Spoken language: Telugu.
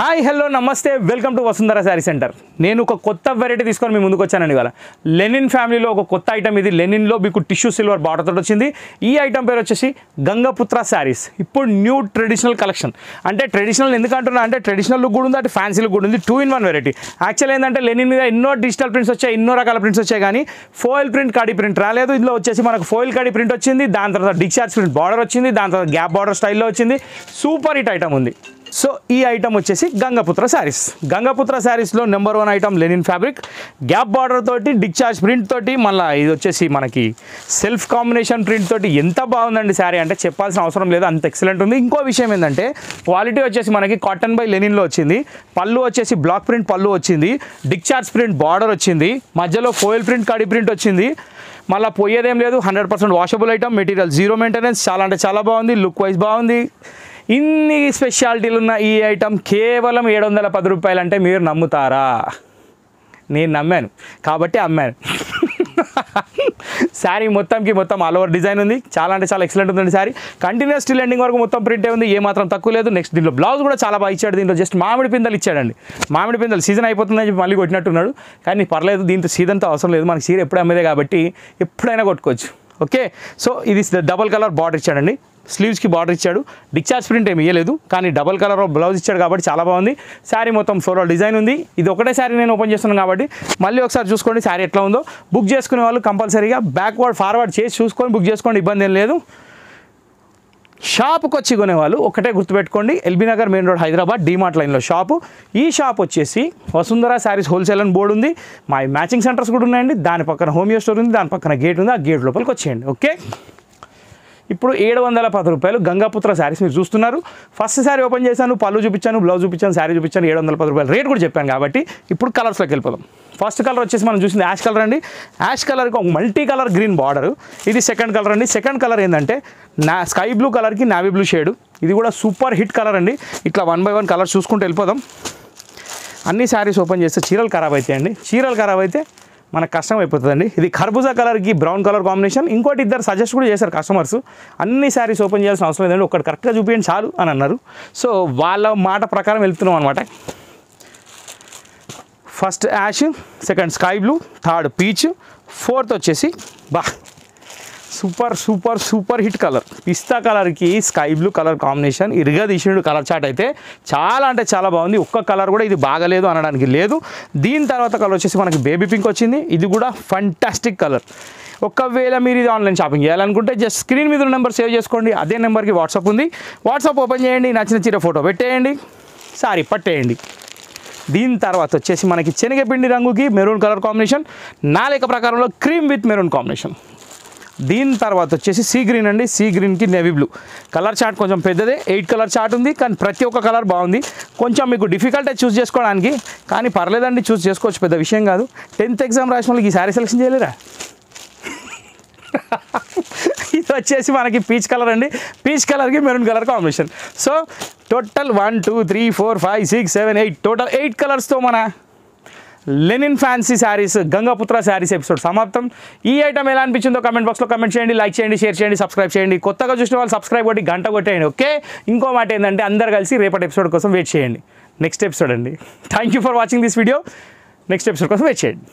హాయ్ హలో నమస్తే welcome to Vasundhara sari centre. నేను ఒక కొత్త వెరైటీ తీసుకొని మీ ముందుకు వచ్చానండి. ఇవాళ లెనిన్ ఫ్యామిలీలో ఒక కొత్త ఐటమ్ ఇది. లెనిన్లో మీకు టిష్యూ సిల్వర్ బార్డర్తో వచ్చింది. ఈ ఐటమ్ పేరు వచ్చేసి గంగపుత్ర శారీస్. ఇప్పుడు న్యూ ట్రెడిషనల్ కలెక్షన్. అంటే ట్రెడిషనల్ ఎందుకు అంటున్నా అంటే ట్రెడిషనల్ లుక్ కూడా ఉంది, అటు ఫ్యాన్సీ లుక్ కూడా ఉంది. 2-in-1 variety. యాక్చువల్ ఏంటంటే లెనిన్ మీద ఎన్నో డిజిటల్ ప్రింట్స్ వచ్చాయి, ఎన్నో రకాల ప్రింట్స్ వచ్చాయి, కానీ ఫోయిల్ ప్రింట్ కడీ ప్రింట్ రాలేదు. ఇందులో వచ్చేసి మనకు ఫోయిల్ కడీ ప్రింట్ వచ్చింది, దాని తర్వాత డిశ్చార్జ్ ప్రింట్ బార్డర్ వచ్చింది, దాని తర్వాత గ్యాప్ బార్డర్ స్టైల్లో వచ్చింది. సూపర్ హిట్ ఐటమ్ ఉంది. సో ఈ ఐటమ్ వచ్చేసి గంగపుత్ర శారీస్. గంగపుత్ర శారీస్లో number 1 item linen fabric, gap border తోటి, డిశ్చార్జ్ ప్రింట్ తోటి, మళ్ళీ ఇది వచ్చేసి మనకి సెల్ఫ్ కాంబినేషన్ ప్రింట్ తోటి. ఎంత బాగుందండి శారీ అంటే చెప్పాల్సిన అవసరం లేదు, అంత ఎక్సలెంట్ ఉంది. ఇంకో విషయం ఏంటంటే క్వాలిటీ వచ్చేసి మనకి కాటన్ బై లెనిన్లో వచ్చింది. పళ్ళు వచ్చేసి బ్లాక్ ప్రింట్ పళ్ళు వచ్చింది, డిశ్చార్జ్ ప్రింట్ బార్డర్ వచ్చింది, మధ్యలో ఫోయిల్ ప్రింట్ కడీ ప్రింట్ వచ్చింది. మళ్ళీ పోయేదేం లేదు, 100% washable item, material zero maintenance. చాలా అంటే చాలా బాగుంది, లుక్ వైజ్ బాగుంది. ఇన్ని స్పెషాలిటీలు ఉన్న ఈ ఐటమ్ కేవలం 710 రూపాయలు అంటే మీరు నమ్ముతారా? నేను నమ్మాను కాబట్టి అమ్మాను. శారీ మొత్తం ఆల్ ఓవర్ డిజైన్ ఉంది. చాలా అంటే చాలా ఎక్సలెంట్ ఉందండి శారీ. కంటిన్యూస్ స్టిల్ ఎండింగ్ వరకు మొత్తం ప్రింటే ఉంది, ఏమాత్రం తక్కువ లేదు. నెక్స్ట్ దీంట్లో బ్లౌజ్ కూడా చాలా బాగా ఇచ్చాడు. దీంట్లో జస్ట్ మామిడి పిందలు ఇచ్చాడండి. మామిడి పిందలు సీజన్ అయిపోతుందని చెప్పి మళ్ళీ కొట్టినట్టున్నాడు, కానీ పర్లేదు, దీంతో సీజన్తో అవసరం లేదు. మనకి చీర ఎప్పుడు అమ్మేదే కాబట్టి ఎప్పుడైనా కొట్టుకోవచ్చు. ఓకే, సో ఇది డబల్ కలర్ బార్డర్ ఇచ్చాడండి. స్లీవ్స్కి బార్డర్ ఇచ్చాడు. డిశ్చార్జ్ ప్రింట్ ఏమి ఇవ్వలేదు, కానీ డబల్ కలర్ బ్లౌజ్ ఇచ్చాడు కాబట్టి చాలా బాగుంది. శారీ మొత్తం ఫ్లోరల్ డిజైన్ ఉంది. ఇది ఒకటే శారీ నేను ఓపెన్ చేస్తున్నాను కాబట్టి మళ్ళీ ఒకసారి చూసుకోండి శారీ ఎట్లా ఉందో. బుక్ చేసుకునే వాళ్ళు కంపల్సరీగా బ్యాక్వర్డ్ ఫార్వర్డ్ చేసి చూసుకొని బుక్ చేసుకోండి, ఇబ్బంది ఏం లేదు. షాప్కి వచ్చి కొనేవాళ్ళు ఒకటే గుర్తుపెట్టుకోండి, LB Nagar main road Hyderabad DMart లైన్లో షాపు. ఈ షాప్ వచ్చేసి వసుంధర శారీస్ హోల్సేల్ అని బోర్డు ఉంది. మా మ్యాచింగ్ సెంటర్స్ కూడా ఉన్నాయండి. దాని పక్కన హోమియో స్టోర్ ఉంది, దాని పక్కన గేట్ ఉంది. ఆ గేట్ లోపలికి వచ్చేయండి. ఓకే, ఇప్పుడు 710 రూపాయలు గంగాపుత్ర శారీస్ మీరు చూస్తున్నారు. ఫస్ట్ శారీ ఓపెన్ చేశాను, పళ్ళు చూపించాను, బ్లౌజ్ చూపించాను, శారీ చూపించాను. 710 రూపాయలు రేట్ కూడా చెప్పాను కాబట్టి ఇప్పుడు కలర్స్లోకి వెళ్ళిపోదాం. ఫస్ట్ కలర్ వచ్చేసి మనం చూసింది యాష్ కలర్ అండి. యాష్ కలర్కి ఒక మల్టీ కలర్ గ్రీన్ బార్డర్. ఇది సెకండ్ కలర్ అండి. సెకండ్ కలర్ ఏంటంటే స్కై బ్లూ కలర్కి నావీ బ్లూ షేడు. ఇది కూడా సూపర్ హిట్ కలర్ అండి. ఇట్లా 1 by 1 కలర్స్ చూసుకుంటూ వెళ్ళిపోదాం. అన్ని శారీస్ ఓపెన్ చేస్తే చీరలు ఖరాబ్ అవుతాయండి. చీరలు ఖరాబ్ అయితే మనకు కష్టం అయిపోతుందండి. ఇది ఖర్బూజా కలర్కి బ్రౌన్ కలర్ కాంబినేషన్. ఇంకోటి ఇద్దరు సజెస్ట్ కూడా చేశారు కస్టమర్స్, అన్ని శారీస్ ఓపెన్ చేయాల్సిన అవసరం లేదండి, ఒకటి కరెక్ట్గా చూపించండి చాలు అని అన్నారు. సో వాళ్ళ మాట ప్రకారం వెళ్తున్నాం అనమాట. First ash, second sky blue, third peach, fourth వచ్చేసి super super super hit colour పిస్తా కలర్కి స్కై బ్లూ కలర్ కాంబినేషన్. ఇరగదీసినడు కలర్ చార్ట్ అయితే చాలా అంటే చాలా బాగుంది. ఒక్క కలర్ కూడా ఇది బాగలేదు అనడానికి లేదు. దీని తర్వాత కలర్ వచ్చేసి మనకి బేబీ పింక్ వచ్చింది. ఇది కూడా ఫంటాస్టిక్ కలర్. ఒకవేళ మీరు ఇది ఆన్లైన్ షాపింగ్ చేయాలనుకుంటే జస్ట్ స్క్రీన్ మీద ఉన్న నెంబర్ సేవ్ చేసుకోండి. అదే నెంబర్కి వాట్సాప్ ఉంది. వాట్సాప్ ఓపెన్ చేయండి, నచ్చిన చీర ఫోటో పెట్టేయండి, సారీ పట్టేయండి. దీని తర్వాత వచ్చేసి మనకి శనగపిండి రంగుకి మెరూన్ కలర్ కాంబినేషన్, నా లెక్క ప్రకారంలో క్రీమ్ విత్ మెరూన్ కాంబినేషన్. దీని తర్వాత వచ్చేసి సీ గ్రీన్ అండి. సీ గ్రీన్కి నేవీ బ్లూ. కలర్ చార్ట్ కొంచెం పెద్దదే, 8 కలర్ చార్ట్ ఉంది, కానీ ప్రతి ఒక్క కలర్ బాగుంది. కొంచెం మీకు డిఫికల్టే చూస్ చేసుకోవడానికి, కానీ పర్లేదండి, చూస్ చేసుకోవచ్చు, పెద్ద విషయం కాదు. 10th ఎగ్జామ్ రాసిన వాళ్ళకి ఈ శారీ సెలెక్షన్ చేయలేరా? ఇది వచ్చేసి మనకి పీచ్ కలర్ అండి. పీచ్ కలర్కి maroon colour combination. So total 1 2 3 4 5 6 7 8 total 8 కలర్స్తో మన Lenin fancy saris Gangaputra saris episode సమాప్తం. ఈ ఐటమ్ ఎలా అనిపించిందో కమెంట్ బాక్స్లో కమెంట్ చేయండి, లైక్ చేయండి, షేర్ చేయండి, సబ్స్క్రైబ్ చేయండి. కొత్తగా చూసిన వాళ్ళు సబ్స్క్రైబ్ కొట్టి గంట కొట్టేయండి. ఓకే, ఇంకో మాట ఏంటంటే అందరు కలిసి రేపటి ఎపిసోడ్ కోసం వెయిట్ చేయండి. నెక్స్ట్ ఎపిసోడ్ అండి. Thank you for watching this video. Next episode కోసం వెయిట్ చేయండి.